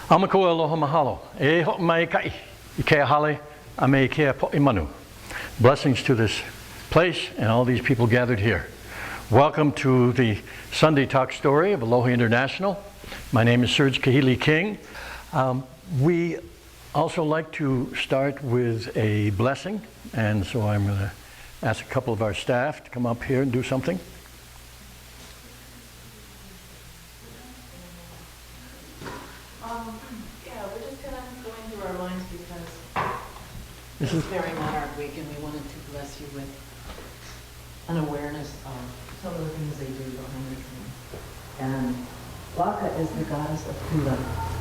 Amako aloha mahalo. E ho mai kai. Ike hale ame ke po imanu. Blessings to this place and all these people gathered here. Welcome to the Sunday Talk Story of Aloha International. My name is Serge Kahili King. We also like to start with a blessing, and so I'm going to ask a couple of our staff to come up here and do something. We're just kind of going through our minds because This it's is Mary Monarch Week, and we wanted to bless you with an awareness of some of the things they do behind the scenes. And Laka is the goddess of Huna,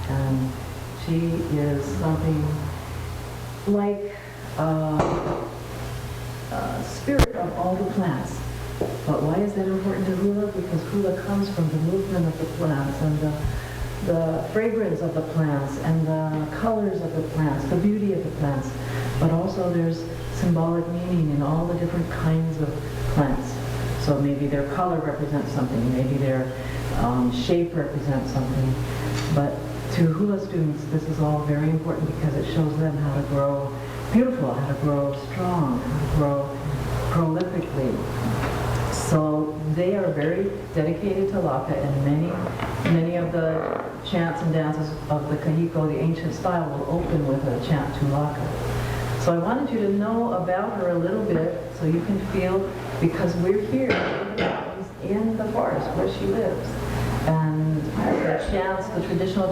and she is something like spirit of all the plants. But why is that important to hula? Because hula comes from the movement of the plants and the fragrance of the plants and the colors of the plants, the beauty of the plants. But also there's symbolic meaning in all the different kinds of plants. So maybe their color represents something, maybe their shape represents something. But to hula students, this is all very important because it shows them how to grow beautiful, how to grow strong, how to grow prolifically. So they are very dedicated to Laka, and many of the chants and dances of the Kahiko, the ancient style, will open with a chant to Laka. So I wanted you to know about her a little bit so you can feel, because we're here in the forest where she lives. And the chants, the traditional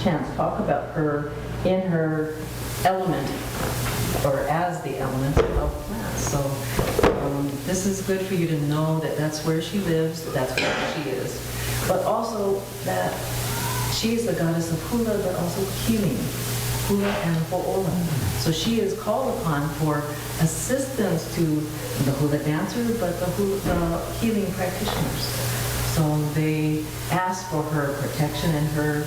chants talk about her in her element, or as the element of plants. So this is good for you to know that that's where she lives, that's where she is. But also that she is the goddess of hula, but also healing, hula and ho'ola. So she is called upon for assistance to the hula dancer, but the healing practitioners. So they ask for her protection and her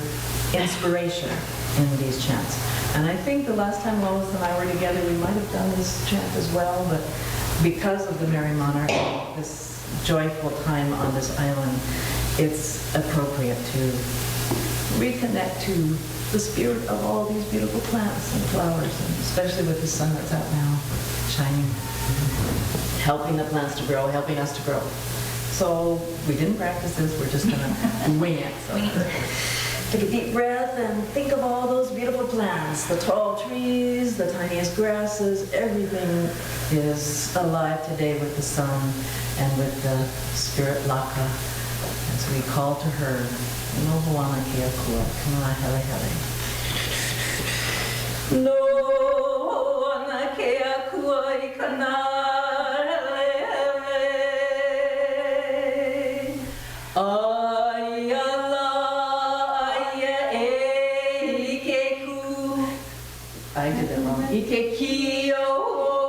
inspiration in these chants. And I think the last time Lois and I were together, we might have done this chant as well, but because of the Merry Monarch, this joyful time on this island, it's appropriate to reconnect to the spirit of all these beautiful plants and flowers, and especially with the sun that's out now, shining, helping the plants to grow, helping us to grow. So we didn't practice this, we're just gonna wing it. So. Take a deep breath and think of all those beautiful plants, the tall trees, the tiniest grasses, everything is alive today with the sun and with the spirit Laka. As we call to her, no hoana kia kua, kama hele hele. No hoana kia kua I kana. I did that wrong. Ike kio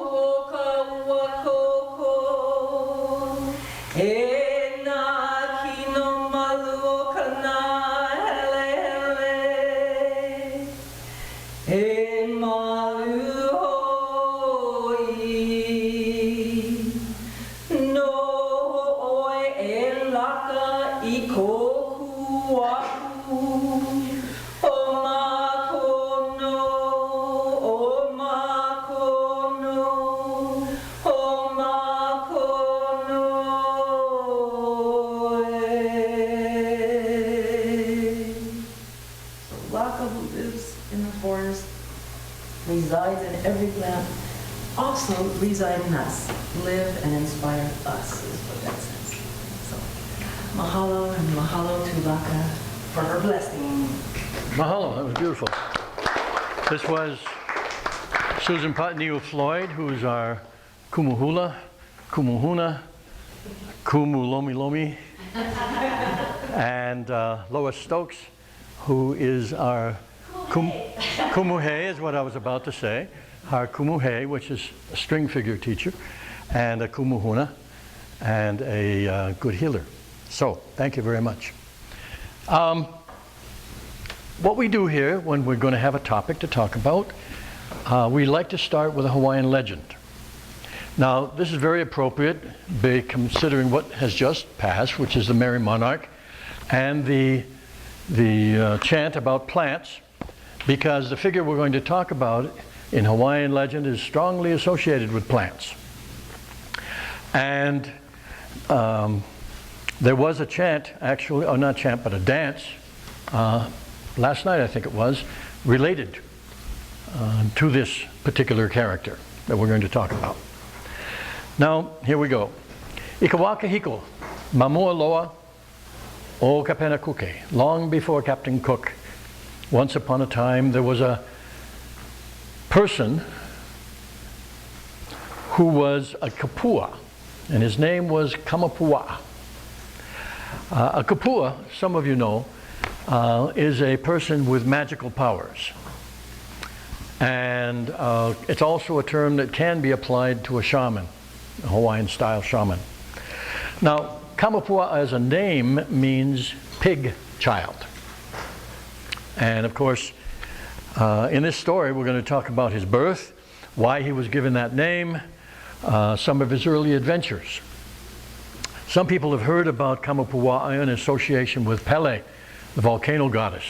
hoka wakoko e na kino malu o kana hele hele e malu hoi no oe e laka I koku waku o makono. Resides in every plant, also reside in us, live and inspire us, is what that says. So, mahalo and mahalo to Laka for her blessing. mahalo. That was beautiful. This was Susan Patniu Floyd, who's our kumuhula, kumuhuna, kumulomi lomi, and Lois Stokes, who is our kumuhe is what I was about to say. Our kumuhe, which is a string figure teacher, and a kumuhuna, and a good healer. So, thank you very much. What we do here when we're going to have a topic to talk about, we like to start with a Hawaiian legend. Now, this is very appropriate, considering what has just passed, which is the Merry Monarch, and the chant about plants. because the figure we're going to talk about in Hawaiian legend is strongly associated with plants. And there was a chant, actually, or not chant, but a dance, last night I think it was, related to this particular character that we're going to talk about. Now, here we go. Ikawaka hiko, mamua loa o kapena kuke. Long before Captain Cook, once upon a time, there was a person who was a kapua, and his name was Kamapua. A kapua, some of you know, is a person with magical powers. And it's also a term that can be applied to a shaman, a Hawaiian-style shaman. Now, Kamapua as a name means pig child. And of course, in this story, we're going to talk about his birth, why he was given that name, some of his early adventures. Some people have heard about Kamapua in association with Pele, the volcano goddess,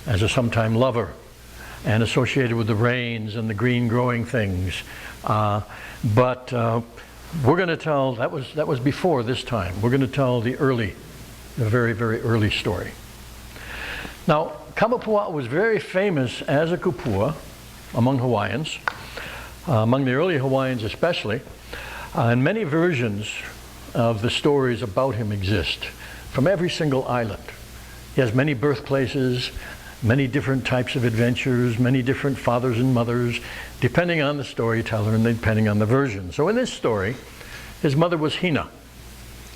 as a sometime lover, and associated with the rains and the green growing things. But we're going to tell, that was before this time. We're going to tell the very, very early story. Now, Kamapua was very famous as a kupua among Hawaiians, among the early Hawaiians especially, and many versions of the stories about him exist from every single island. He has many birthplaces, many different types of adventures, many different fathers and mothers, depending on the storyteller and depending on the version. So in this story, his mother was Hina,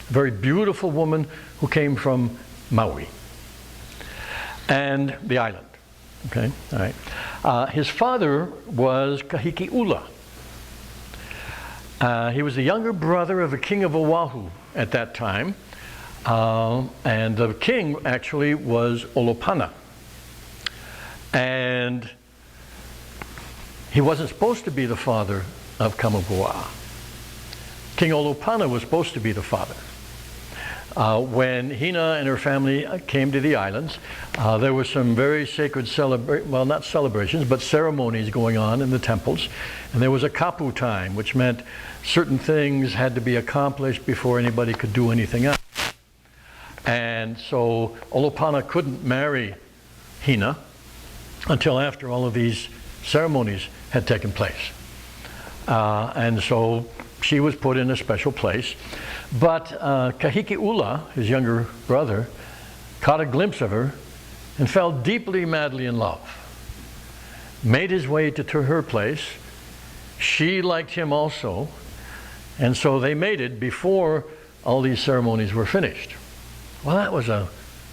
a very beautiful woman who came from Maui and the island. Okay, all right. His father was Kahiki'ula. He was the younger brother of the king of Oahu at that time, and the king actually was Olopana. And he wasn't supposed to be the father of Kamapua. King Olopana was supposed to be the father. When Hina and her family came to the islands, there were some very sacred well, not celebrations, but ceremonies going on in the temples. And there was a kapu time, which meant certain things had to be accomplished before anybody could do anything else. And so Olopana couldn't marry Hina until after all of these ceremonies had taken place. And so she was put in a special place. But Kahiki'ula, his younger brother, caught a glimpse of her and fell deeply, madly in love. Made his way to her place. She liked him also. And so they mated before all these ceremonies were finished. Well, that was a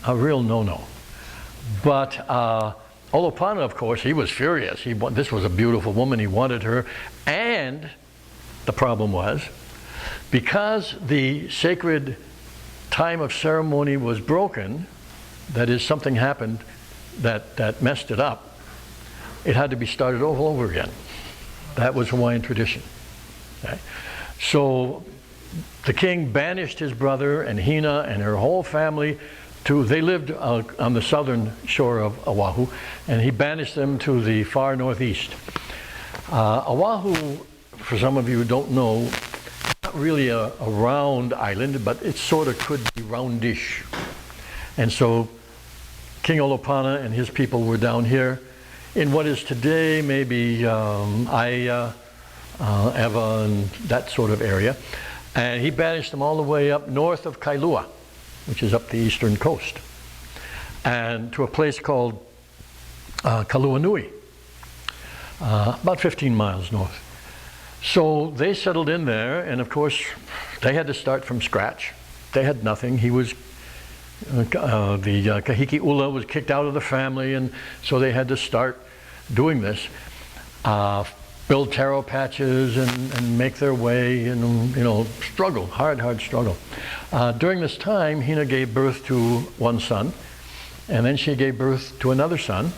real no-no. But Olopana, of course, he was furious. This was a beautiful woman. He wanted her. And the problem was, because the sacred time of ceremony was broken, that is, something happened that messed it up, it had to be started all over again. That was Hawaiian tradition. Okay? So the king banished his brother and Hina and her whole family they lived on the southern shore of Oahu, and he banished them to the far northeast. Oahu, for some of you who don't know, not really a round island, but it sort of could be roundish. And so King Olopana and his people were down here in what is today maybe Eva and that sort of area. And he banished them all the way up north of Kailua, which is up the eastern coast, and to a place called Kaluanui, about 15 miles north. So they settled in there, and of course, they had to start from scratch. They had nothing. He was, the Kahiki'ula was kicked out of the family, and so they had to start doing this. Build taro patches and make their way, and struggle, hard struggle. During this time, Hina gave birth to one son, and then she gave birth to another son,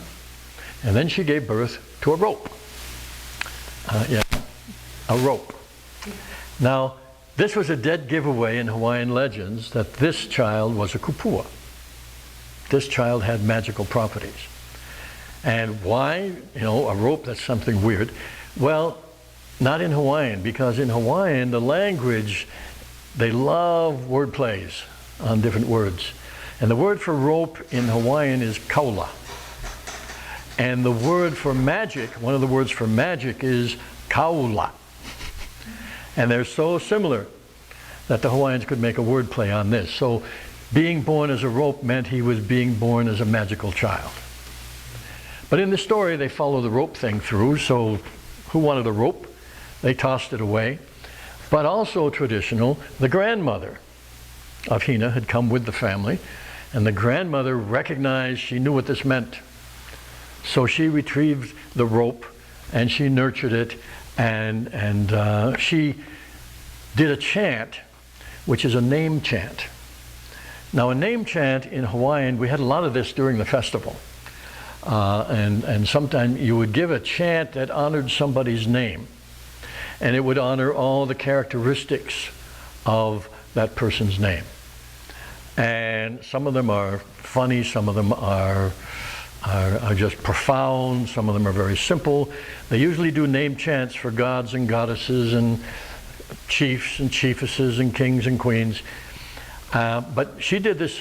and then she gave birth to a rope. A rope. Now, this was a dead giveaway in Hawaiian legends that this child was a kupua. This child had magical properties. And why, a rope, that's something weird. Well, not in Hawaiian, because in Hawaiian, the language, they love word plays on different words. And the word for rope in Hawaiian is kaula. And the word for magic, one of the words for magic is kaula. And they're so similar that the Hawaiians could make a word play on this. So being born as a rope meant he was being born as a magical child. But in the story, they follow the rope thing through, so who wanted a rope? They tossed it away. But also traditional, the grandmother of Hina had come with the family, and the grandmother recognized, she knew what this meant. So she retrieved the rope, and she nurtured it, and she did a chant, which is a name chant. Now, a name chant in Hawaiian, we had a lot of this during the festival. And sometimes you would give a chant that honored somebody's name, and it would honor all the characteristics of that person's name. And some of them are funny, some of them are just profound, some of them are very simple. They usually do name chants for gods and goddesses and chiefs and chiefesses and kings and queens. But she did this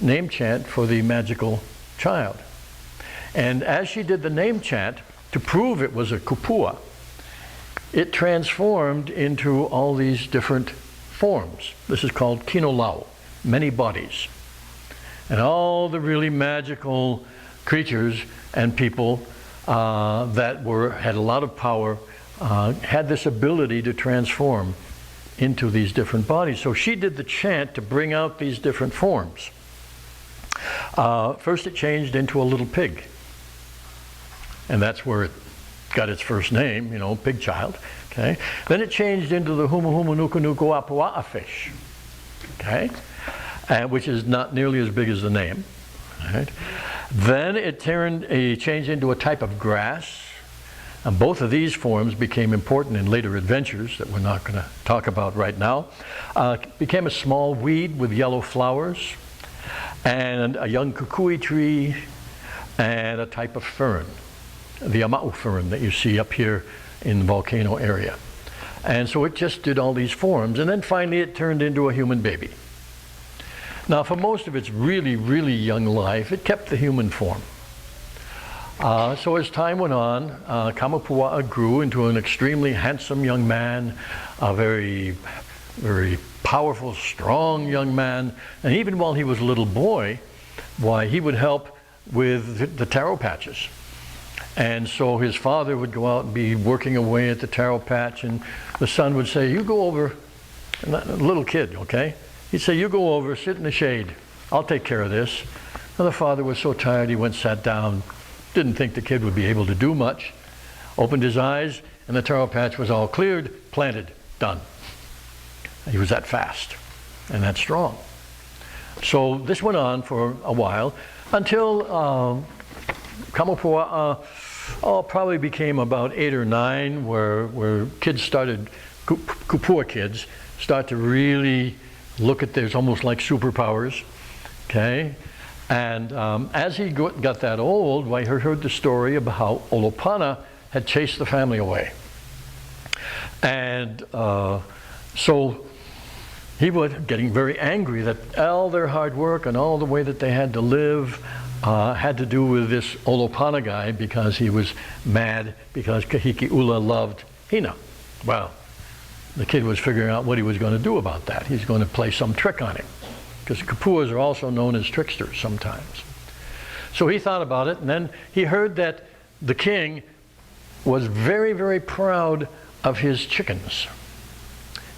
name chant for the magical child. And as she did the name chant, to prove it was a kupua, it transformed into all these different forms. This is called kinolau, many bodies. And all the really magical creatures and people that had a lot of power had this ability to transform into these different bodies. So she did the chant to bring out these different forms. First it changed into a little pig. And that's where it got its first name, pig child. Okay. Then it changed into the humu humu nuku nuku apua'a fish. Okay. Which is not nearly as big as the name. Right. Then it changed into a type of grass. And both of these forms became important in later adventures that we're not going to talk about right now. Became a small weed with yellow flowers, and a young kukui tree, and a type of fern, the ama'u fern that you see up here in the volcano area. And so it just did all these forms, and then finally it turned into a human baby. Now, for most of its really, really young life, it kept the human form. So as time went on, Kamapua'a grew into an extremely handsome young man, a very, very powerful, strong young man. And even while he was a little boy, he would help with the taro patches. And so his father would go out and be working away at the taro patch, and the son would say, you go over, a little kid, okay? He'd say, you go over, sit in the shade. I'll take care of this. And the father was so tired, he went, sat down, didn't think the kid would be able to do much, opened his eyes, and the taro patch was all cleared, planted, done. He was that fast and that strong. So this went on for a while until Kamapua'a probably became about 8 or 9, where kids started, kupua kids, start to really look at this almost like superpowers, okay? And as he got that old, I heard the story about how Olopana had chased the family away. And so he was getting very angry that all their hard work and all the way that they had to live had to do with this Olopana guy, because he was mad because Kahiki'ula loved Hina. Well, the kid was figuring out what he was going to do about that. He's going to play some trick on him, because kapuas are also known as tricksters sometimes. So he thought about it, and then he heard that the king was very, very proud of his chickens.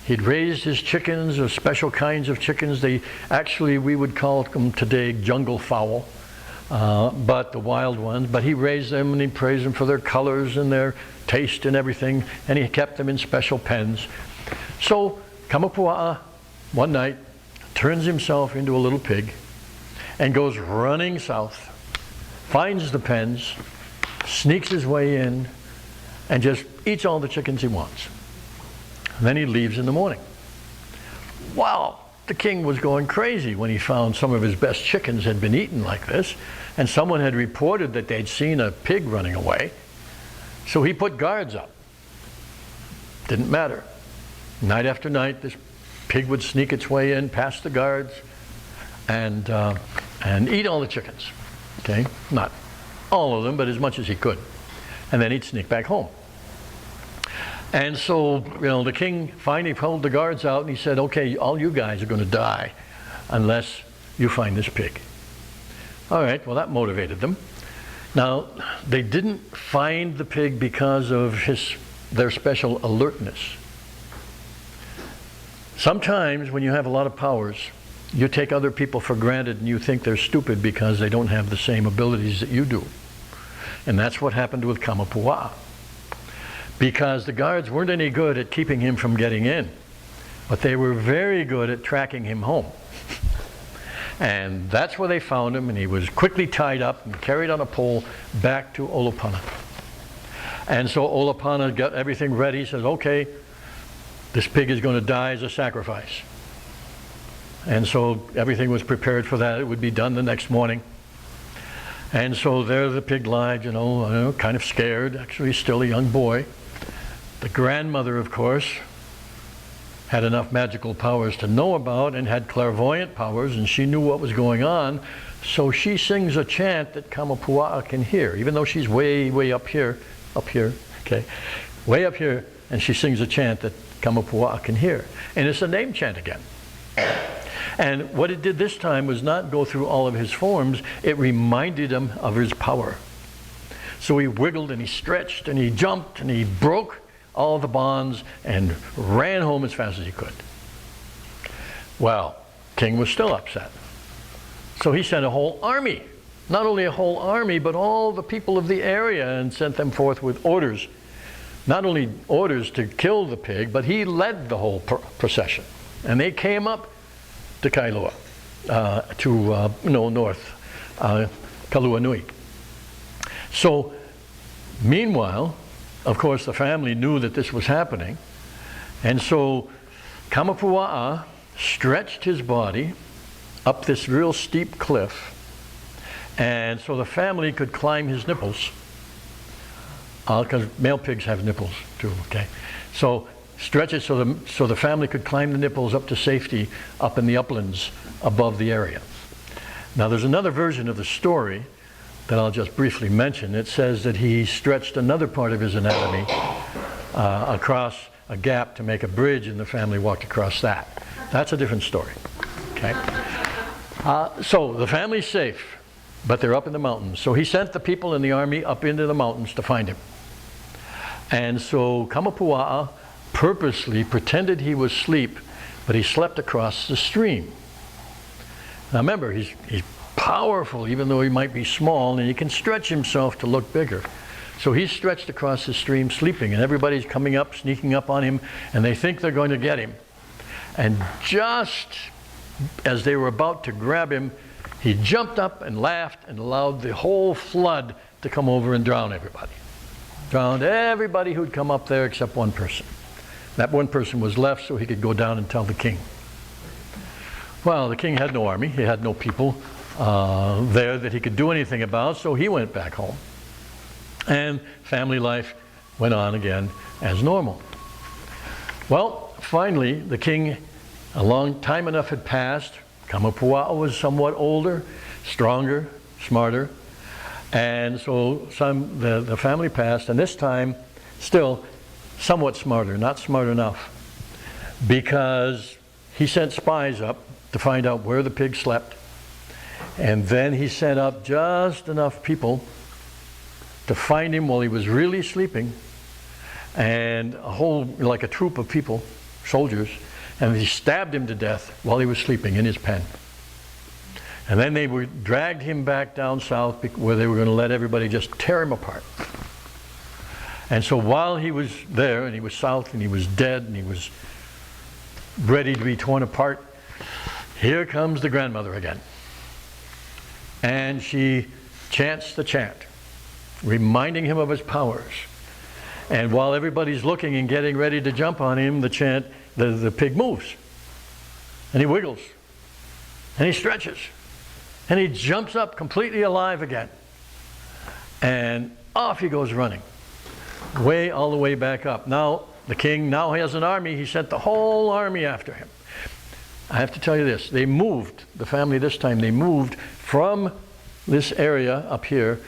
He'd raised his chickens, or special kinds of chickens. We would call them today jungle fowl, but the wild ones. But he raised them, and he praised them for their colors and their taste and everything, and he kept them in special pens. So Kamapua'a, one night, turns himself into a little pig and goes running south, finds the pens, sneaks his way in, and just eats all the chickens he wants. And then he leaves in the morning. Wow, the king was going crazy when he found some of his best chickens had been eaten like this, and someone had reported that they'd seen a pig running away. So he put guards up. Didn't matter. Night after night, this pig would sneak its way in past the guards and eat all the chickens. Okay, not all of them, but as much as he could. And then he'd sneak back home. And so, the king finally pulled the guards out and he said, okay, all you guys are going to die unless you find this pig. All right, well, that motivated them. Now, they didn't find the pig because of their special alertness. Sometimes when you have a lot of powers, you take other people for granted and you think they're stupid because they don't have the same abilities that you do. And that's what happened with Kamapua'a. Because the guards weren't any good at keeping him from getting in, but they were very good at tracking him home. And that's where they found him, and he was quickly tied up and carried on a pole back to Olopana. And so Olopana got everything ready, says, okay, this pig is going to die as a sacrifice. And so everything was prepared for that. It would be done the next morning. And so there the pig lied, kind of scared, actually still a young boy. The grandmother, of course, had enough magical powers to know about and had clairvoyant powers, and she knew what was going on. So she sings a chant that Kamapua'a can hear, even though she's way, way up here, okay, way up here, and she sings a chant that Kamapua'a can hear. And it's a name chant again. And what it did this time was not go through all of his forms, it reminded him of his power. So he wiggled and he stretched and he jumped and he broke all the bonds and ran home as fast as he could. Well, King was still upset. So he sent a whole army, not only a whole army, but all the people of the area, and sent them forth with orders. Not only orders to kill the pig, but he led the whole procession. And they came up to Kailua, north, Kaluanui. So, meanwhile, of course, the family knew that this was happening, and so Kamapua'a stretched his body up this real steep cliff, and so the family could climb his nipples, because male pigs have nipples too, okay? So stretch it so the family could climb the nipples up to safety up in the uplands above the area. Now there's another version of the story that I'll just briefly mention. It says that he stretched another part of his anatomy across a gap to make a bridge, and the family walked across that. That's a different story, okay? So the family's safe, but they're up in the mountains. So he sent the people in the army up into the mountains to find him. And so Kamapua'a purposely pretended he was asleep, but he slept across the stream. Now remember, he's powerful, even though he might be small, and he can stretch himself to look bigger. So he's stretched across the stream sleeping, and everybody's coming up, sneaking up on him, and they think they're going to get him. And just as they were about to grab him, he jumped up and laughed and allowed the whole flood to come over and drown everybody. Drowned everybody who'd come up there except one person. That one person was left so he could go down and tell the king. Well, the king had no army, he had no people there that he could do anything about, so he went back home. And family life went on again as normal. Well, finally, the king, a long time enough had passed. Kamapua'a was somewhat older, stronger, smarter, and so the family passed, and this time still somewhat smarter, not smart enough, because he sent spies up to find out where the pig slept, and then he sent up just enough people to find him while he was really sleeping, and like a troop of people, soldiers, and he stabbed him to death while he was sleeping in his pen. And then they dragged him back down south where they were going to let everybody just tear him apart. And so while he was there, and he was south, and he was dead, and he was ready to be torn apart, here comes the grandmother again. And she chants the chant, reminding him of his powers. And while everybody's looking and getting ready to jump on him, the pig moves. and he wiggles, and he stretches, and he jumps up completely alive again. And off he goes running, all the way back up. Now, the king now has an army. He sent the whole army after him. I have to tell you this. They moved, the family this time, they moved from this area up here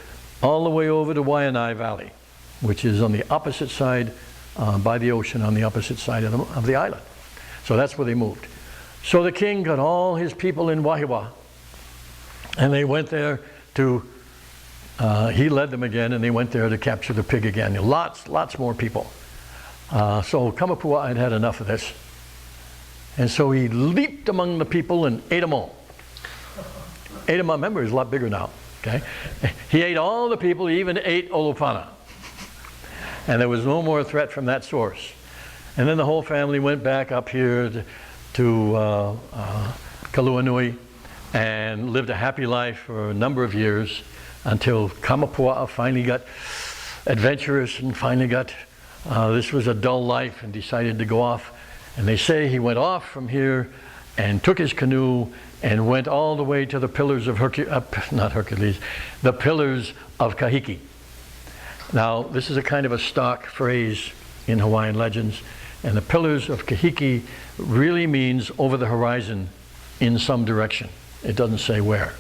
all the way over to Waianae Valley, which is on the opposite side, by the ocean, on the opposite side of the island. So that's where they moved. So the king got all his people in Wahiawa, and they went there to, he led them again, and they went there to capture the pig again. Lots more people. So Kamapua had had enough of this. And so he leaped among the people and ate them all. Ate them, remember, he's a lot bigger now. Okay? He ate all the people, he even ate Olopana. And there was no more threat from that source. And then the whole family went back up here to Kaluanui and lived a happy life for a number of years until Kamapua finally got adventurous and finally got, this was a dull life, and decided to go off. And they say he went off from here and took his canoe and went all the way to the pillars of the pillars of Kahiki. Now, this is a kind of a stock phrase in Hawaiian legends, and the pillars of Kahiki really means over the horizon in some direction. It doesn't say where.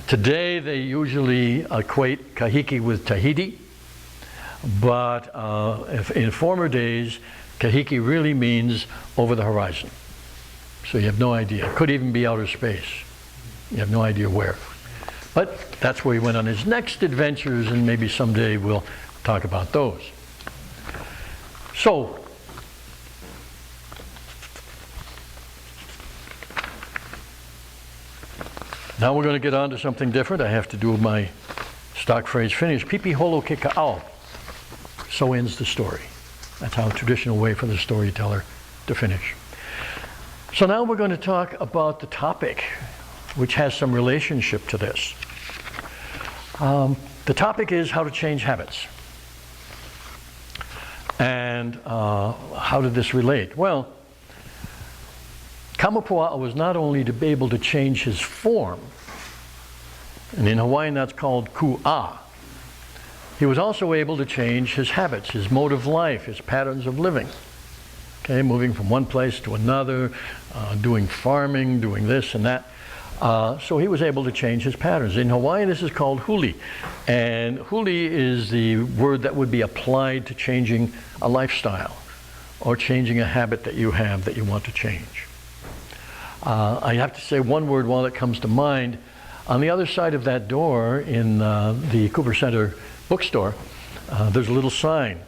Today, they usually equate Kahiki with Tahiti, but in former days, Kahiki really means over the horizon. So you have no idea. It could even be outer space. You have no idea where. But that's where he went on his next adventures, and maybe someday we'll talk about those. So, now we're going to get on to something different. I have to do my stock phrase finish. Pipi holo ke ka'ao. So ends the story. That's how a traditional way for the storyteller to finish. So now we're going to talk about the topic, which has some relationship to this. The topic is how to change habits. And how did this relate? Well, Kamapua'a was not only to be able to change his form, and in Hawaiian that's called ku'a. He was also able to change his habits, his mode of life, his patterns of living. Okay, moving from one place to another, doing farming, doing this and that. So he was able to change his patterns. In Hawaiian, this is called huli. And huli is the word that would be applied to changing a lifestyle or changing a habit that you have that you want to change. I have to say one word while it comes to mind. On the other side of that door in the Cooper Center bookstore, there's a little sign.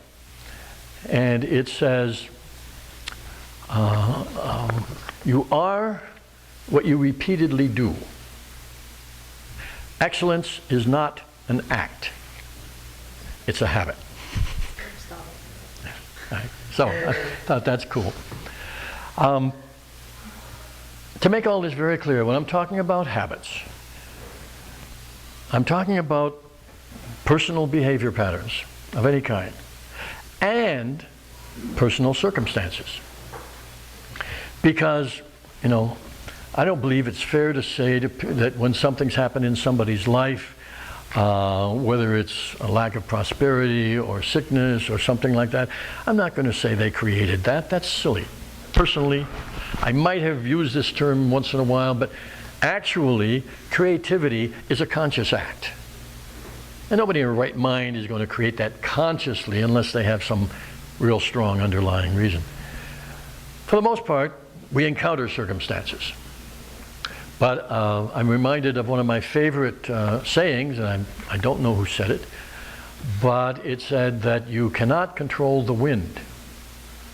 And it says, you are what you repeatedly do. Excellence is not an act. It's a habit. Right. So I thought that's cool. To make all this very clear, when I'm talking about habits, I'm talking about personal behavior patterns of any kind and personal circumstances. Because, you know, I don't believe it's fair to say that when something's happened in somebody's life, whether it's a lack of prosperity or sickness or something like that, I'm not going to say they created that. That's silly. Personally, I might have used this term once in a while, but actually, creativity is a conscious act. And nobody in their right mind is going to create that consciously unless they have some real strong underlying reason. For the most part, we encounter circumstances. But I'm reminded of one of my favorite sayings, and I don't know who said it, but it said that you cannot control the wind,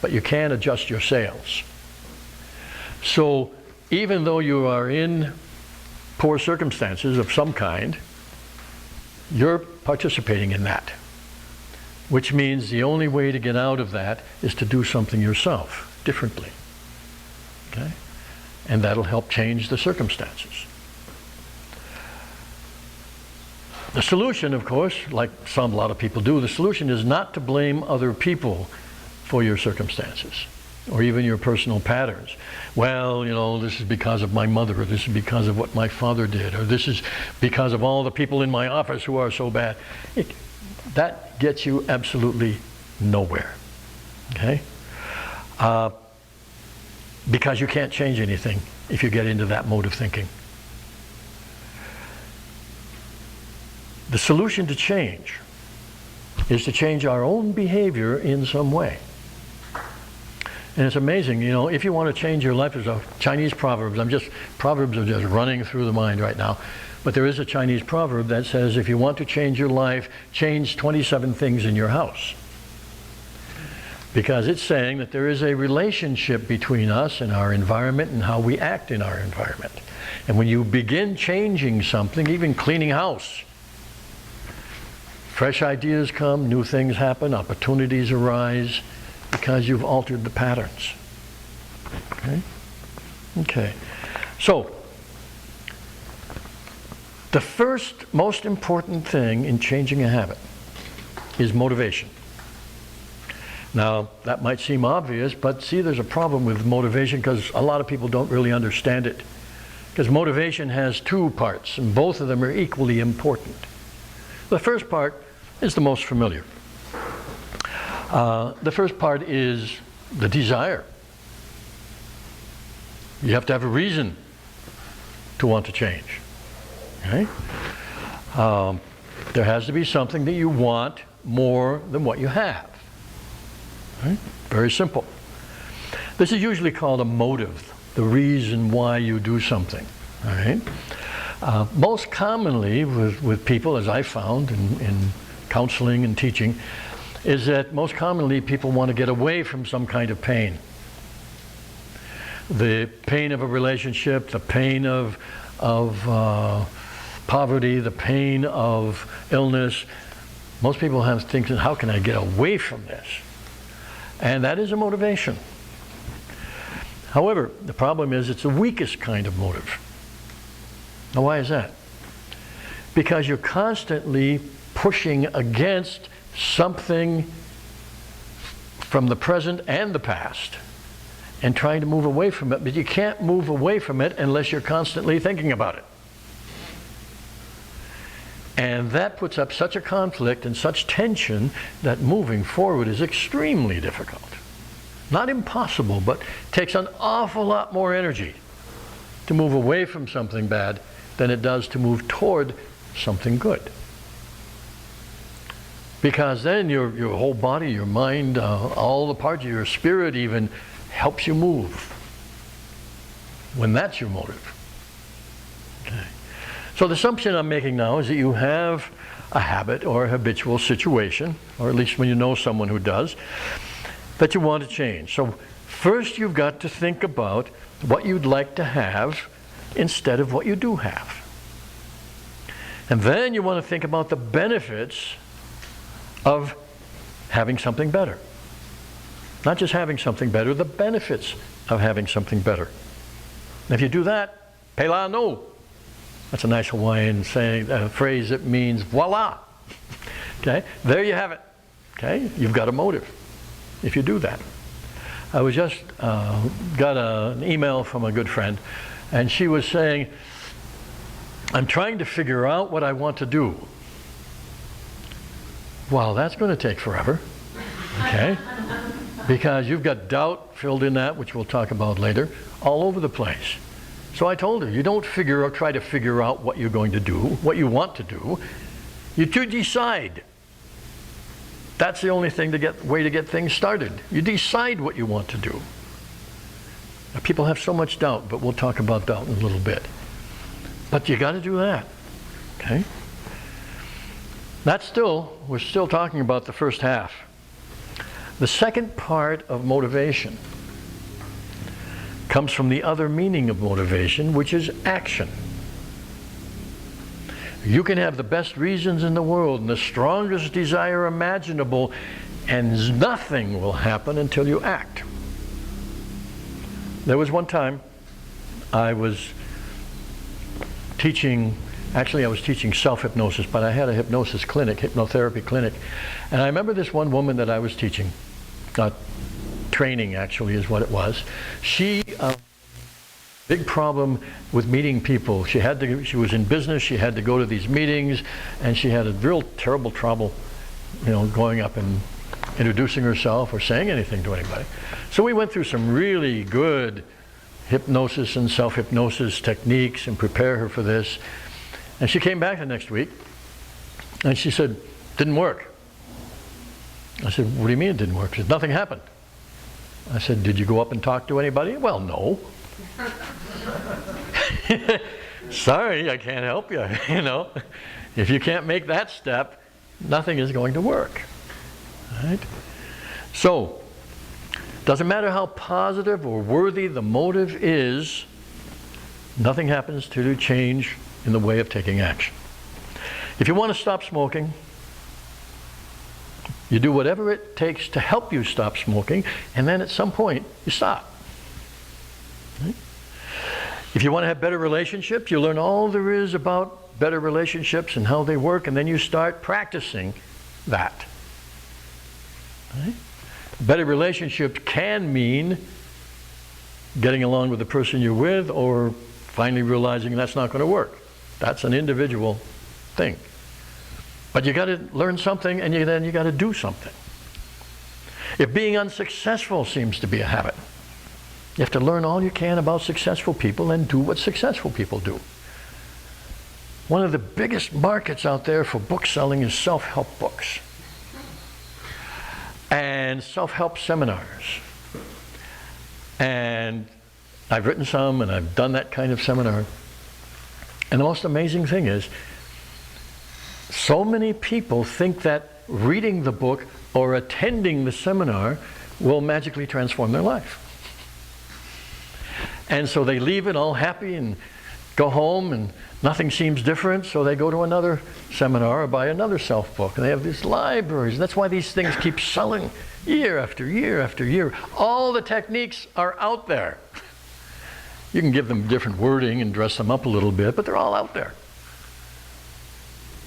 but you can adjust your sails. So even though you are in poor circumstances of some kind, you're participating in that, which means the only way to get out of that is to do something yourself differently. Okay? And that'll help change the circumstances. The solution, of course, like a lot of people do, the solution is not to blame other people for your circumstances. or even your personal patterns. Well, you know, this is because of my mother, or this is because of what my father did, or this is because of all the people in my office who are so bad. That gets you absolutely nowhere, okay? Because you can't change anything if you get into that mode of thinking. The solution to change is to change our own behavior in some way. And it's amazing, you know, if you want to change your life, there's a Chinese proverb, proverbs are just running through the mind right now, but there is a Chinese proverb that says, if you want to change your life, change 27 things in your house. Because it's saying that there is a relationship between us and our environment and how we act in our environment. And when you begin changing something, even cleaning house, fresh ideas come, new things happen, opportunities arise, because you've altered the patterns. Okay? Okay. So, the first most important thing in changing a habit is motivation. Now, that might seem obvious, but see, there's a problem with motivation because a lot of people don't really understand it. Because motivation has two parts, and both of them are equally important. The first part is the most familiar. The first part is the desire. You have to have a reason to want to change. Okay? There has to be something that you want more than what you have. Right? Very simple. This is usually called a motive, the reason why you do something. All right? Most commonly with people, as I found in counseling and teaching, is that most commonly people want to get away from some kind of pain. The pain of a relationship, the pain of poverty, the pain of illness. Most people have thinking, how can I get away from this? And that is a motivation. However, the problem is it's the weakest kind of motive. Now, why is that? Because you're constantly pushing against something from the present and the past and trying to move away from it, but you can't move away from it unless you're constantly thinking about it. And that puts up such a conflict and such tension that moving forward is extremely difficult. Not impossible, but takes an awful lot more energy to move away from something bad than it does to move toward something good. Because then your whole body, your mind, all the parts of your spirit even helps you move when that's your motive. Okay. So the assumption I'm making now is that you have a habit or a habitual situation, or at least when you know someone who does, that you want to change. So first you've got to think about what you'd like to have instead of what you do have. And then you want to think about the benefits of having something better. Not just having something better, the benefits of having something better. And if you do that, pela no. That's a nice Hawaiian phrase that means voila. Okay, there you have it. Okay, you've got a motive if you do that. I was just got an email from a good friend, and she was saying, I'm trying to figure out what I want to do. Well, that's going to take forever. Okay, because you've got doubt filled in that, which we'll talk about later, all over the place. So I told her, you don't try to figure out what you're going to do, what you want to do. You decide. That's the only way to get things started. You decide what you want to do. Now, people have so much doubt, but we'll talk about doubt in a little bit. But you got to do that. Okay? We're still talking about the first half. The second part of motivation comes from the other meaning of motivation, which is action. You can have the best reasons in the world and the strongest desire imaginable, and nothing will happen until you act. There was one time I was teaching self-hypnosis, but I had a hypnosis clinic, hypnotherapy clinic. And I remember this one woman that I was teaching, 2 training, actually, is what it was. She, big problem with meeting people. She was in business, she had to go to these meetings, and she had a real terrible trouble, going up and introducing herself or saying anything to anybody. So we went through some really good hypnosis and self-hypnosis techniques and prepare her for this. And she came back the next week, and she said, didn't work. I said, what do you mean it didn't work? She said, nothing happened. I said, did you go up and talk to anybody? Well, no. Sorry, I can't help you. If you can't make that step, nothing is going to work. Right? So, doesn't matter how positive or worthy the motive is, nothing happens to change in the way of taking action. If you want to stop smoking, you do whatever it takes to help you stop smoking, and then at some point, you stop. Right? If you want to have better relationships, you learn all there is about better relationships and how they work, and then you start practicing that. Right? Better relationships can mean getting along with the person you're with, or finally realizing that's not going to work. That's an individual thing. But you got to learn something, and then you got to do something. If being unsuccessful seems to be a habit, you have to learn all you can about successful people and do what successful people do. One of the biggest markets out there for book selling is self-help books and self-help seminars. And I've written some, and I've done that kind of seminar. And the most amazing thing is, so many people think that reading the book or attending the seminar will magically transform their life. And so they leave it all happy and go home, and nothing seems different, so they go to another seminar or buy another self-book. And they have these libraries. That's why these things keep selling year after year after year. All the techniques are out there. You can give them different wording and dress them up a little bit, but they're all out there.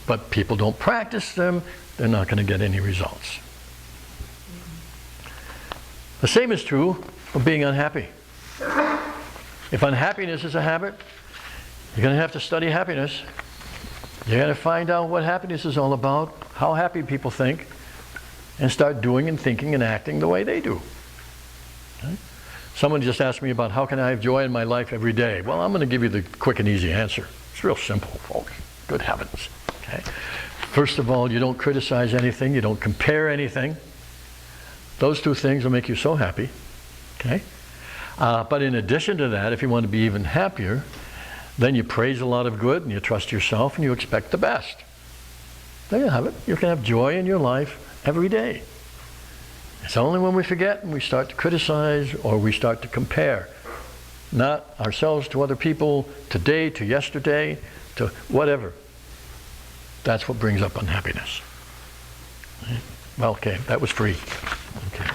But people don't practice them, they're not going to get any results. The same is true of being unhappy. If unhappiness is a habit, you're going to have to study happiness. You're going to find out what happiness is all about, how happy people think, and start doing and thinking and acting the way they do. Okay? Someone just asked me about how can I have joy in my life every day. Well, I'm going to give you the quick and easy answer. It's real simple, folks. Good heavens. Okay? First of all, you don't criticize anything. You don't compare anything. Those two things will make you so happy. Okay? But in addition to that, if you want to be even happier, then you praise a lot of good, and you trust yourself, and you expect the best. There you have it. You can have joy in your life every day. It's only when we forget and we start to criticize or we start to compare, not ourselves to other people, today to yesterday, to whatever. That's what brings up unhappiness. Well, okay, that was free. Okay.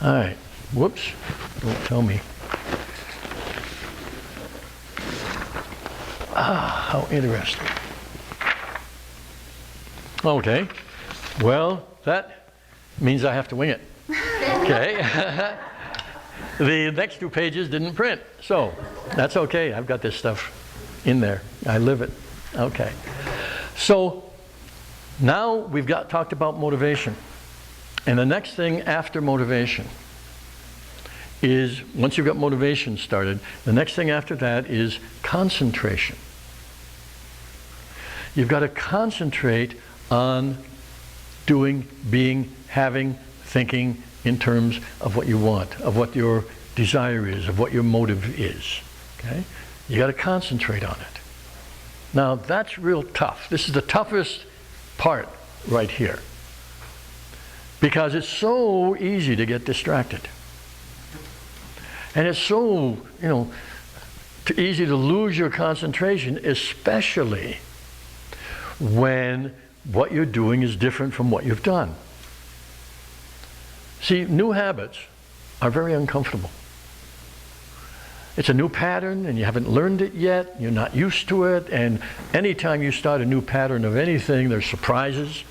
All right. Whoops. Don't tell me. How interesting. Okay. Well, that means I have to wing it. Okay. The next 2 pages didn't print, so that's okay. I've got this stuff in there. I live it. Okay. So now we've talked about motivation. And the next thing after motivation is, once you've got motivation started, the next thing after that is concentration. You've got to concentrate on doing, being, having, thinking in terms of what you want, of what your desire is, of what your motive is. Okay? You got to concentrate on it. Now that's real tough. This is the toughest part right here, because it's so easy to get distracted. And it's so, easy to lose your concentration, especially when what you're doing is different from what you've done. See, new habits are very uncomfortable. It's a new pattern, and you haven't learned it yet, you're not used to it, and anytime you start a new pattern of anything, there's surprises.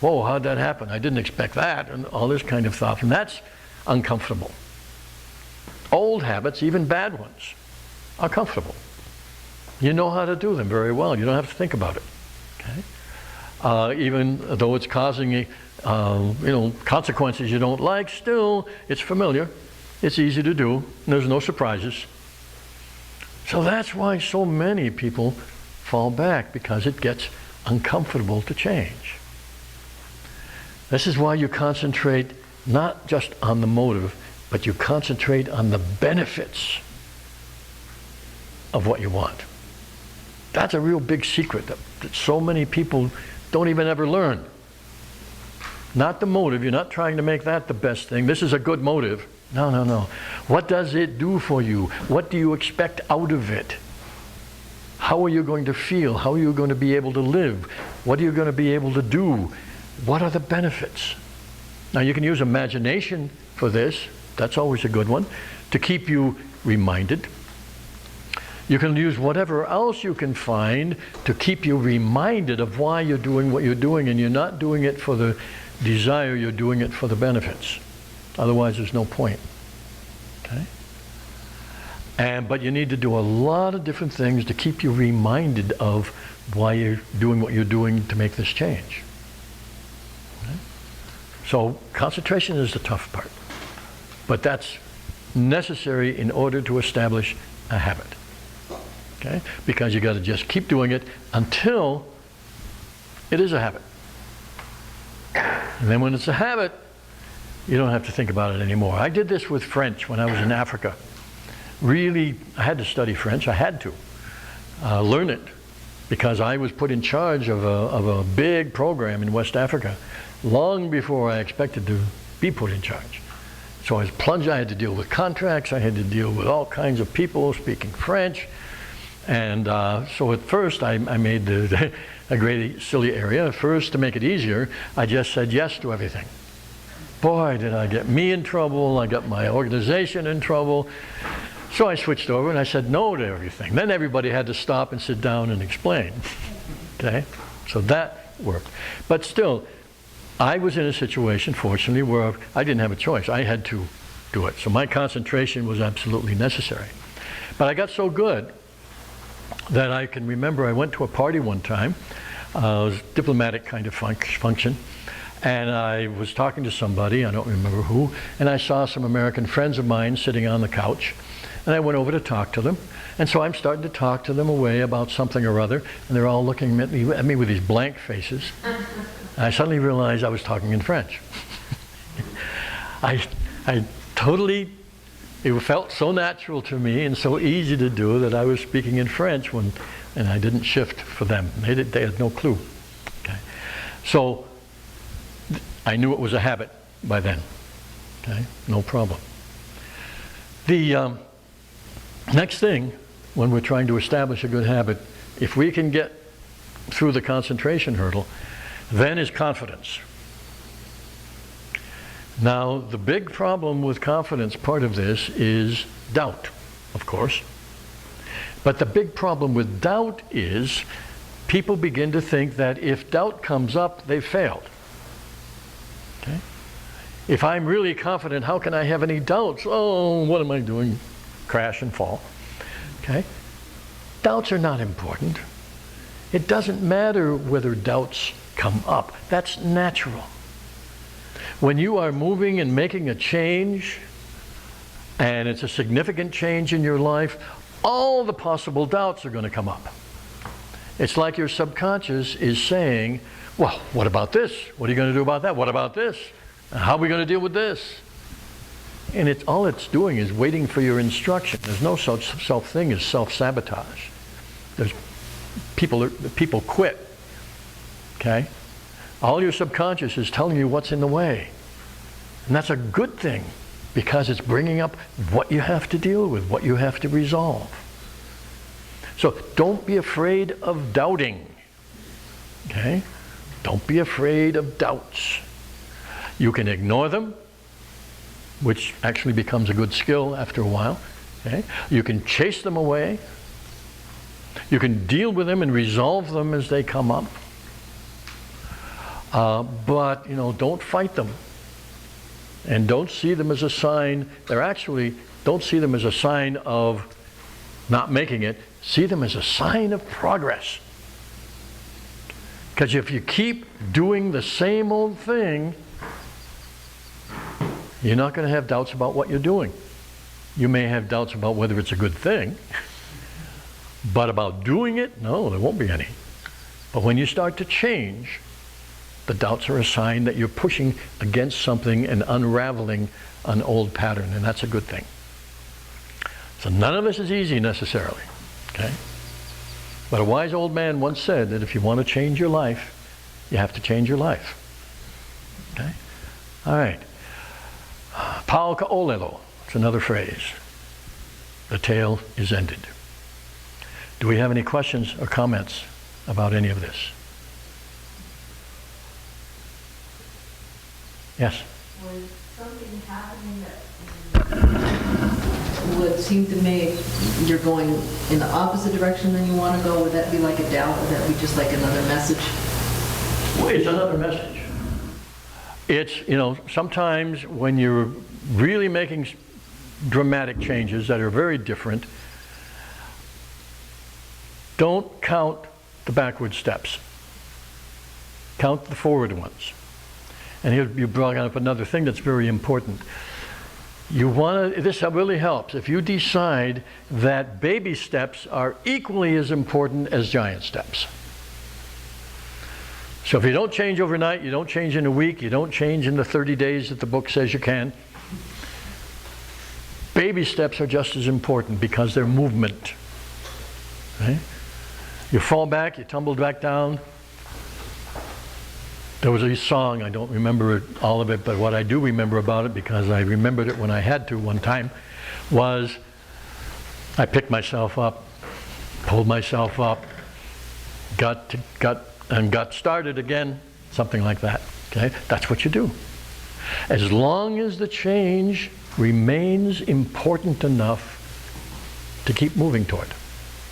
Whoa, how'd that happen? I didn't expect that, and all this kind of stuff. And that's uncomfortable. Old habits, even bad ones, are comfortable. You know how to do them very well. You don't have to think about it. Okay? Even though it's causing consequences you don't like, still it's familiar. It's easy to do. There's no surprises. So that's why so many people fall back, because it gets uncomfortable to change. This is why you concentrate not just on the motive, but you concentrate on the benefits of what you want. That's a real big secret that so many people don't even ever learn. Not the motive. You're not trying to make that the best thing. This is a good motive. No, no, no. What does it do for you? What do you expect out of it? How are you going to feel? How are you going to be able to live? What are you going to be able to do? What are the benefits? Now, you can use imagination for this. That's always a good one, to keep you reminded. You can use whatever else you can find to keep you reminded of why you're doing what you're doing, and you're not doing it for the desire, you're doing it for the benefits. Otherwise, there's no point. Okay? But you need to do a lot of different things to keep you reminded of why you're doing what you're doing to make this change. Okay? So concentration is the tough part. But that's necessary in order to establish a habit. Okay? Because you got to just keep doing it until it is a habit. And then when it's a habit, you don't have to think about it anymore. I did this with French when I was in Africa. Really, I had to study French. I had to learn it, because I was put in charge of a big program in West Africa long before I expected to be put in charge. So I was plunged. I had to deal with contracts. I had to deal with all kinds of people speaking French. And so at first I made a great silly area. First, to make it easier, I just said yes to everything. Boy, did I get me in trouble. I got my organization in trouble. So I switched over and I said no to everything. Then everybody had to stop and sit down and explain. Okay? So that worked. But still, I was in a situation, fortunately, where I didn't have a choice. I had to do it. So my concentration was absolutely necessary. But I got so good that I can remember I went to a party one time. It was a diplomatic kind of function. And I was talking to somebody, I don't remember who, and I saw some American friends of mine sitting on the couch. And I went over to talk to them. And so I'm starting to talk to them away about something or other, and they're all looking at me with these blank faces. And I suddenly realized I was talking in French. I totally, it felt so natural to me and so easy to do that I was speaking in French and I didn't shift for them. They had no clue. Okay. So I knew it was a habit by then. Okay, no problem. The next thing, when we're trying to establish a good habit, if we can get through the concentration hurdle, then is confidence. Now, the big problem with confidence, part of this, is doubt, of course. But the big problem with doubt is people begin to think that if doubt comes up, they've failed. Okay? If I'm really confident, how can I have any doubts? Oh, what am I doing? Crash and fall. Okay? Doubts are not important. It doesn't matter whether doubts come up. That's natural. When you are moving and making a change, and it's a significant change in your life, all the possible doubts are going to come up. It's like your subconscious is saying, well, what about this? What are you going to do about that? What about this? How are we going to deal with this? And all it's doing is waiting for your instruction. There's no such thing as self-sabotage. There's people quit. Okay? All your subconscious is telling you what's in the way. And that's a good thing, because it's bringing up what you have to deal with, what you have to resolve. So don't be afraid of doubting. Okay? Don't be afraid of doubts. You can ignore them, which actually becomes a good skill after a while. Okay? You can chase them away. You can deal with them and resolve them as they come up. But don't fight them. And don't see them as a sign, don't see them as a sign of not making it, see them as a sign of progress. Because if you keep doing the same old thing, you're not going to have doubts about what you're doing. You may have doubts about whether it's a good thing, but about doing it, no, there won't be any. But when you start to change, the doubts are a sign that you're pushing against something and unraveling an old pattern, and that's a good thing. So none of this is easy necessarily, okay? But a wise old man once said that if you want to change your life, you have to change your life. Okay? All right. Pau ka'olelo. It's another phrase. The tale is ended. Do we have any questions or comments about any of this? Yes? Was something happening that would seem to make you're going in the opposite direction than you want to go? Would that be like a doubt? Would that be just like another message? Well, it's another message. It's, sometimes when you're really making dramatic changes that are very different, don't count the backward steps. Count the forward ones. And here you brought up another thing that's very important. This really helps if you decide that baby steps are equally as important as giant steps. So if you don't change overnight, you don't change in a week, you don't change in the 30 days that the book says you can, baby steps are just as important because they're movement. Right? You fall back, you tumble back down. There was a song, I don't remember all of it, but what I do remember about it, because I remembered it when I had to one time, was I picked myself up, pulled myself up, got started again, something like that. Okay? That's what you do. As long as the change remains important enough to keep moving toward.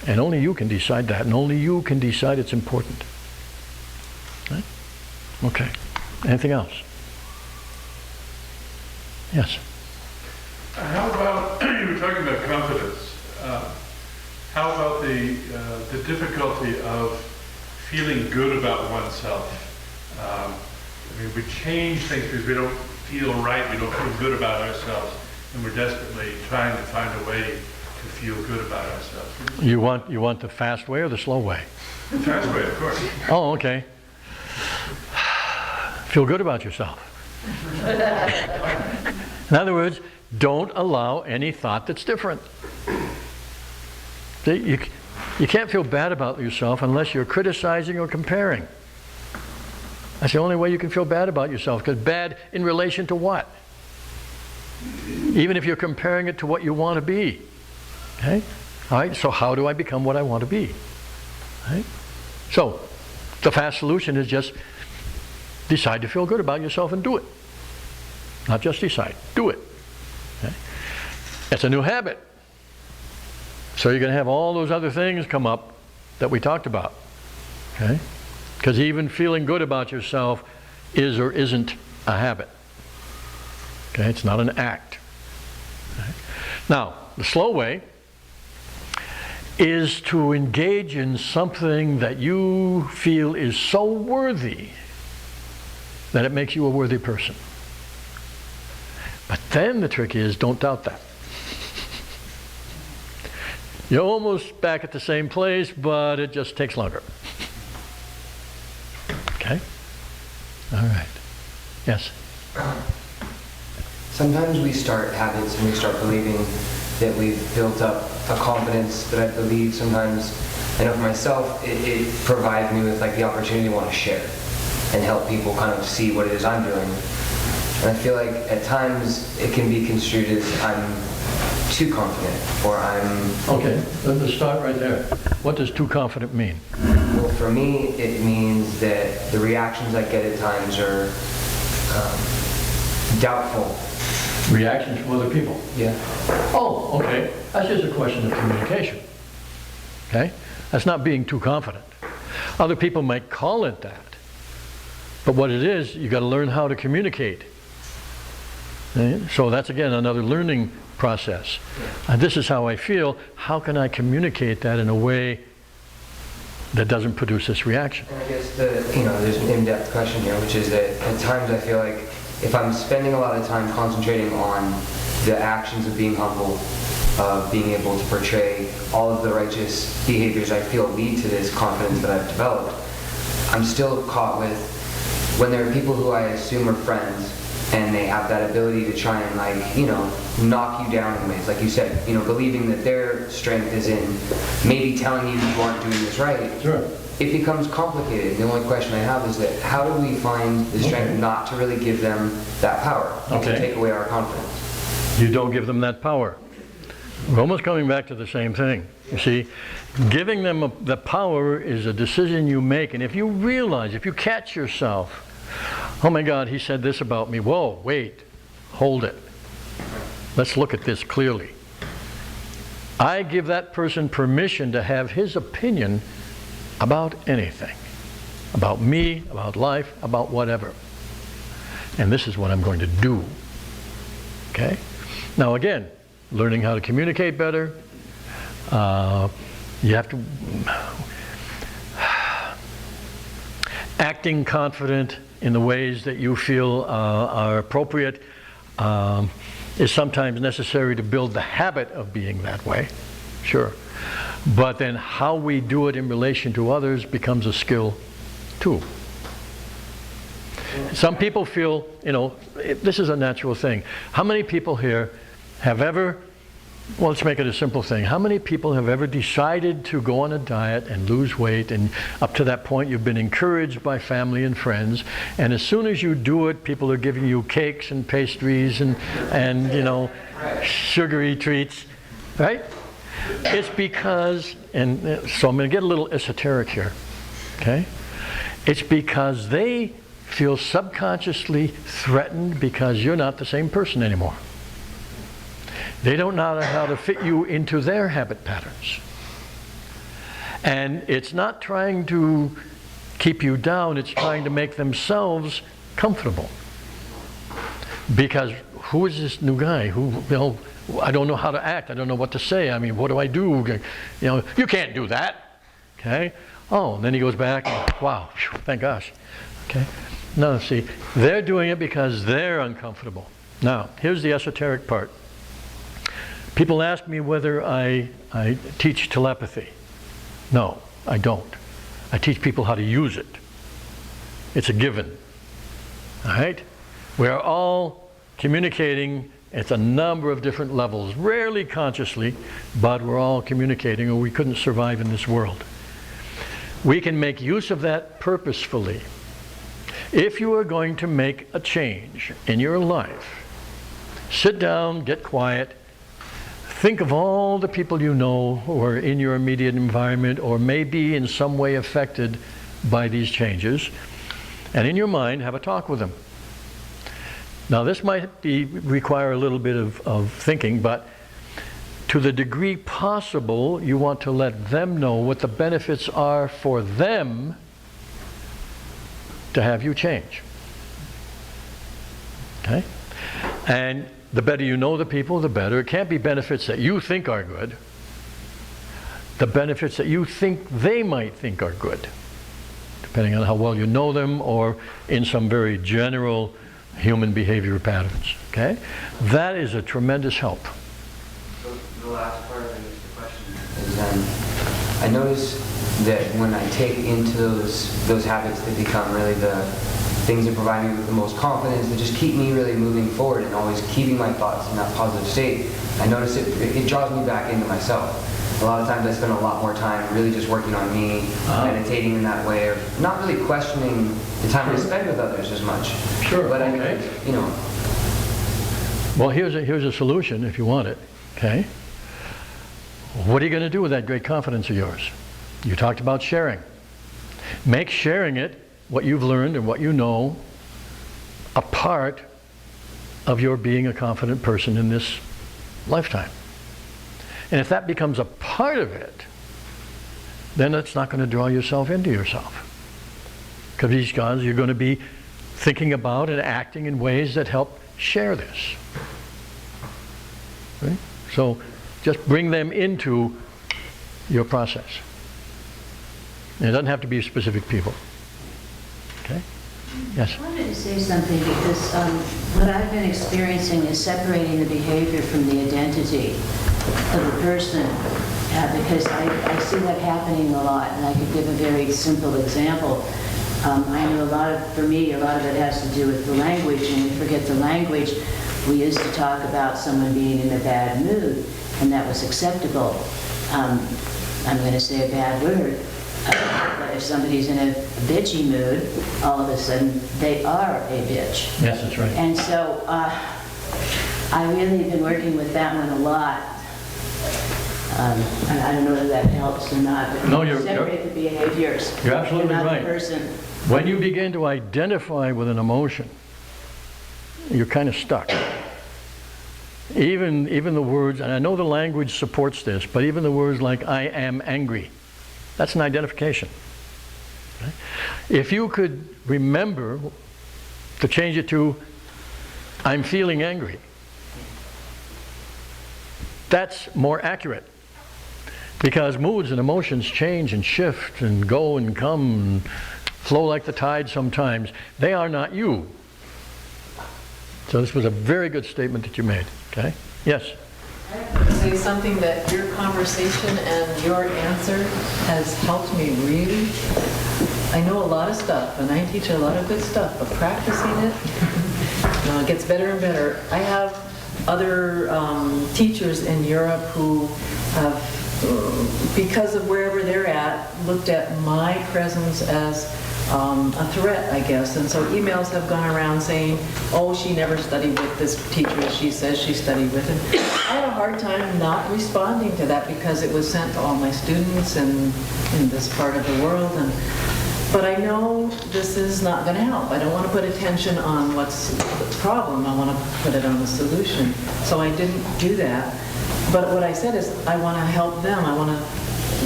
And only you can decide that, and only you can decide it's important. Right? Okay. Anything else? Yes? How about, you were talking about confidence. How about the difficulty of feeling good about oneself? We change things because we don't feel right, we don't feel good about ourselves, and we're desperately trying to find a way to feel good about ourselves. You want the fast way or the slow way? The fast way, of course. Oh, okay. Feel good about yourself. In other words, don't allow any thought that's different. You can't feel bad about yourself unless you're criticizing or comparing. That's the only way you can feel bad about yourself, because bad in relation to what? Even if you're comparing it to what you want to be. Okay? All right, so how do I become what I want to be? Right? So, the fast solution is just decide to feel good about yourself and do it. Not just decide, do it. Okay? It's a new habit. So you're going to have all those other things come up that we talked about. Okay? Because even feeling good about yourself is or isn't a habit. Okay? It's not an act. Okay? Now, the slow way is to engage in something that you feel is so worthy that it makes you a worthy person. But then the trick is, don't doubt that. You're almost back at the same place, but it just takes longer. Okay? All right. Yes? Sometimes we start habits and we start believing that we've built up a confidence that I believe sometimes, I know for myself, it provides me with like the opportunity to want to share and help people kind of see what it is I'm doing. And I feel like at times it can be construed as I'm too confident or I'm... Okay, let's start right there. What does too confident mean? Well, for me, it means that the reactions I get at times are doubtful. Reactions from other people? Yeah. Oh, okay. That's just a question of communication. Okay? That's not being too confident. Other people might call it that. But what it is, you got to learn how to communicate. So that's again another learning process. This is how I feel. How can I communicate that in a way that doesn't produce this reaction? And I guess there's an in-depth question here, which is that at times I feel like if I'm spending a lot of time concentrating on the actions of being humble, of being able to portray all of the righteous behaviors I feel lead to this confidence that I've developed, I'm still caught with when there are people who I assume are friends and they have that ability to try and knock you down in ways, like you said, believing that their strength is in maybe telling you aren't doing this right. Sure. It becomes complicated. The only question I have is that how do we find the strength not to really give them that power and to take away our confidence? You don't give them that power. We're almost coming back to the same thing. You see, giving them the power is a decision you make, and if you realize, if you catch yourself, oh my God, he said this about me. Whoa, wait, hold it. Let's look at this clearly. I give that person permission to have his opinion about anything. About me, about life, about whatever. And this is what I'm going to do. Okay? Now again, learning how to communicate better. You have to... Acting confident in the ways that you feel are appropriate is sometimes necessary to build the habit of being that way, sure. But then how we do it in relation to others becomes a skill too. Some people feel, this is a natural thing. How many people here have ever, well, let's make it a simple thing. How many people have ever decided to go on a diet and lose weight, and up to that point you've been encouraged by family and friends, and as soon as you do it, people are giving you cakes and pastries and sugary treats, right? It's because, and so I'm going to get a little esoteric here, okay? It's because they feel subconsciously threatened because you're not the same person anymore. They don't know how to fit you into their habit patterns. And it's not trying to keep you down, it's trying to make themselves comfortable. Because who is this new guy who, I don't know how to act, I don't know what to say, I mean, what do I do? You can't do that, okay? Oh, and then he goes back, and, wow, thank gosh, okay? No, see, they're doing it because they're uncomfortable. Now, here's the esoteric part. People ask me whether I teach telepathy. No, I don't. I teach people how to use it. It's a given. All right? We're all communicating at a number of different levels, rarely consciously, but we're all communicating or we couldn't survive in this world. We can make use of that purposefully. If you are going to make a change in your life, sit down, get quiet, think of all the people you know who are in your immediate environment or may be in some way affected by these changes, and in your mind have a talk with them. Now this might require a little bit of thinking, but to the degree possible you want to let them know what the benefits are for them to have you change. Okay? And the better you know the people, the better. It can't be benefits that you think are good. The benefits that you think they might think are good, depending on how well you know them or in some very general human behavior patterns. Okay? That is a tremendous help. So the last part of the question is I notice that when I take into those habits that become really the things that provide me with the most confidence, that just keep me really moving forward and always keeping my thoughts in that positive state, I notice it draws me back into myself. A lot of times I spend a lot more time really just working on me, meditating in that way, or not really questioning the time I spend with others as much. Sure. But okay. Well, here's a solution if you want it. Okay. What are you going to do with that great confidence of yours? You talked about sharing. Make sharing it, what you've learned and what you know, a part of your being a confident person in this lifetime. And if that becomes a part of it, then it's not going to draw yourself into yourself. Because you're going to be thinking about and acting in ways that help share this. Right? So just bring them into your process. And it doesn't have to be specific people. Okay? Yes? I wanted to say something because what I've been experiencing is separating the behavior from the identity of the person because I see that happening a lot, and I could give a very simple example. I know for me, a lot of it has to do with the language, and we forget the language. We used to talk about someone being in a bad mood, and that was acceptable. I'm going to say a bad word. But if somebody's in a bitchy mood, all of a sudden they are a bitch. Yes, that's right. And so I really have been working with that one a lot. I don't know whether that helps or not, but No, separate the behaviors. You're absolutely not right. The person. When you begin to identify with an emotion, you're kind of stuck. Even the words, and I know the language supports this, but even the words like "I am angry," that's an identification. Okay? If you could remember to change it to "I'm feeling angry," that's more accurate. Because moods and emotions change and shift and go and come and flow like the tide sometimes. They are not you. So this was a very good statement that you made. Okay? Yes? I have to say something that your conversation and your answer has helped me really. I know a lot of stuff, and I teach a lot of good stuff, but practicing it gets better and better. I have other teachers in Europe who have, because of wherever they're at, looked at my presence as a threat, I guess. And so emails have gone around saying, oh, she never studied with this teacher she says she studied with. And I had a hard time not responding to that because it was sent to all my students in this part of the world. But I know this is not going to help. I don't want to put attention on what's the problem. I want to put it on the solution. So I didn't do that. But what I said is I want to help them.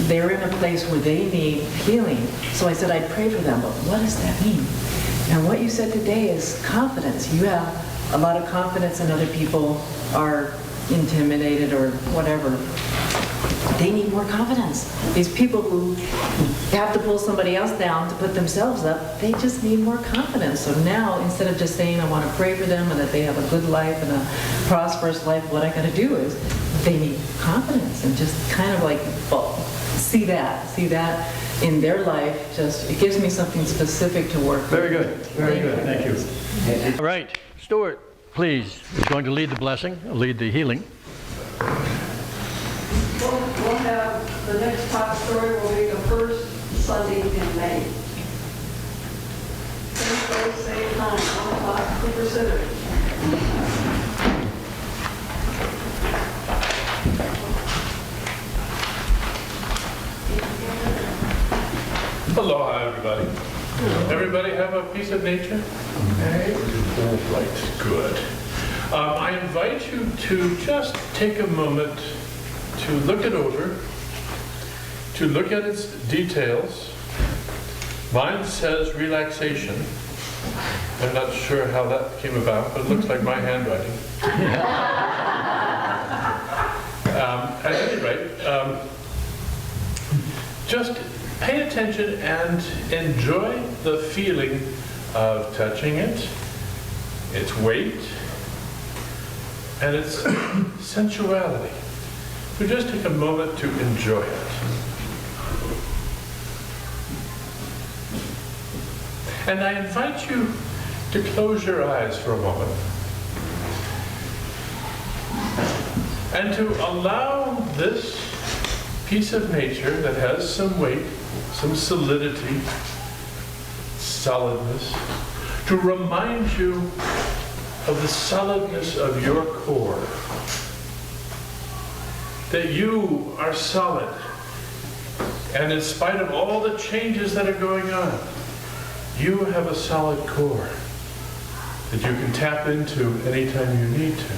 They're in a place where they need healing. So I said I'd pray for them. But what does that mean? And what you said today is confidence. You have a lot of confidence and other people are intimidated or whatever. They need more confidence. These people who have to pull somebody else down to put themselves up, they just need more confidence. So now, instead of just saying I want to pray for them and that they have a good life and a prosperous life, what I got to do is they need confidence and just kind of like, well, see that in their life. Just it gives me something specific to work with. Very good. Very good. Thank you. All right. Stuart, please, is going to lead the blessing, lead the healing. We'll have the next talk story will be the first Sunday in May. Same place, same time, 1 o'clock, Cooper Center. Aloha, everybody. Everybody have a piece of nature? Okay. All right, good. I invite you to just take a moment to look it over, to look at its details. Mine says relaxation. I'm not sure how that came about, but it looks like my handwriting. At any rate, just pay attention and enjoy the feeling of touching it, its weight, and its sensuality. So just take a moment to enjoy it. And I invite you to close your eyes for a moment and to allow this piece of nature that has some weight, some solidity, solidness, to remind you of the solidness of your core. That you are solid. And in spite of all the changes that are going on, you have a solid core that you can tap into anytime you need to.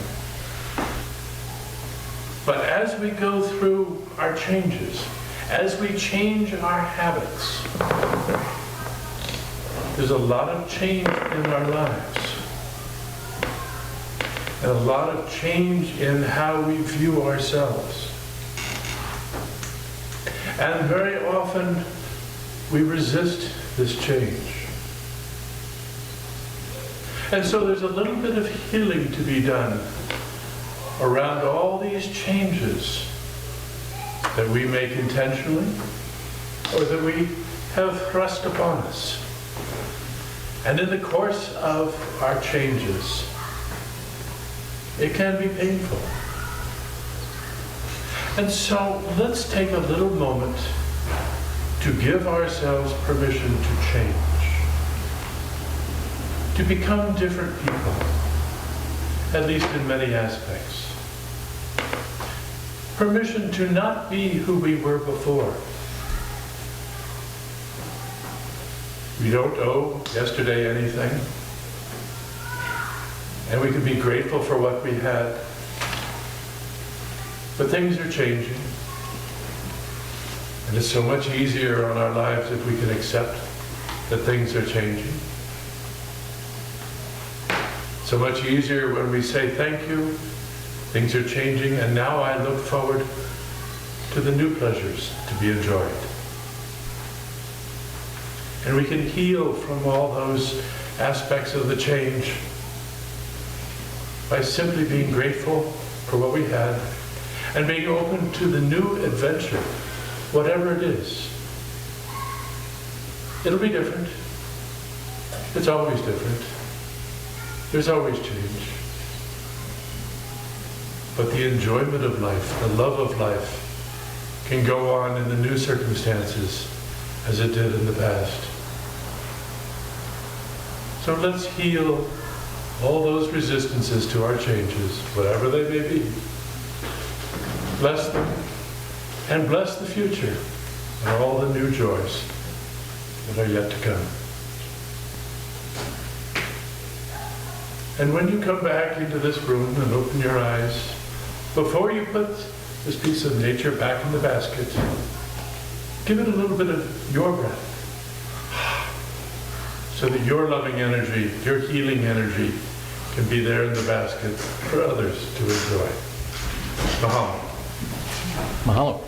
But as we go through our changes, as we change our habits, there's a lot of change in our lives. and a lot of change in how we view ourselves. And very often we resist this change. And so there's a little bit of healing to be done around all these changes that we make intentionally or that we have thrust upon us. And in the course of our changes, it can be painful. And so let's take a little moment to give ourselves permission to change, to become different people, at least in many aspects. Permission to not be who we were before. We don't owe yesterday anything, and we can be grateful for what we had. But things are changing, and it's so much easier on our lives if we can accept that things are changing. So much easier when we say thank you, things are changing, and now I look forward to the new pleasures to be enjoyed. And we can heal from all those aspects of the change by simply being grateful for what we had and being open to the new adventure, whatever it is. It'll be different. It's always different. There's always change. But the enjoyment of life, the love of life, can go on in the new circumstances as it did in the past. So let's heal all those resistances to our changes, whatever they may be. Bless them, and bless the future and all the new joys that are yet to come. And when you come back into this room and open your eyes, before you put this piece of nature back in the basket, give it a little bit of your breath, so that your loving energy, your healing energy, can be there in the basket for others to enjoy. Mahalo. Mahalo.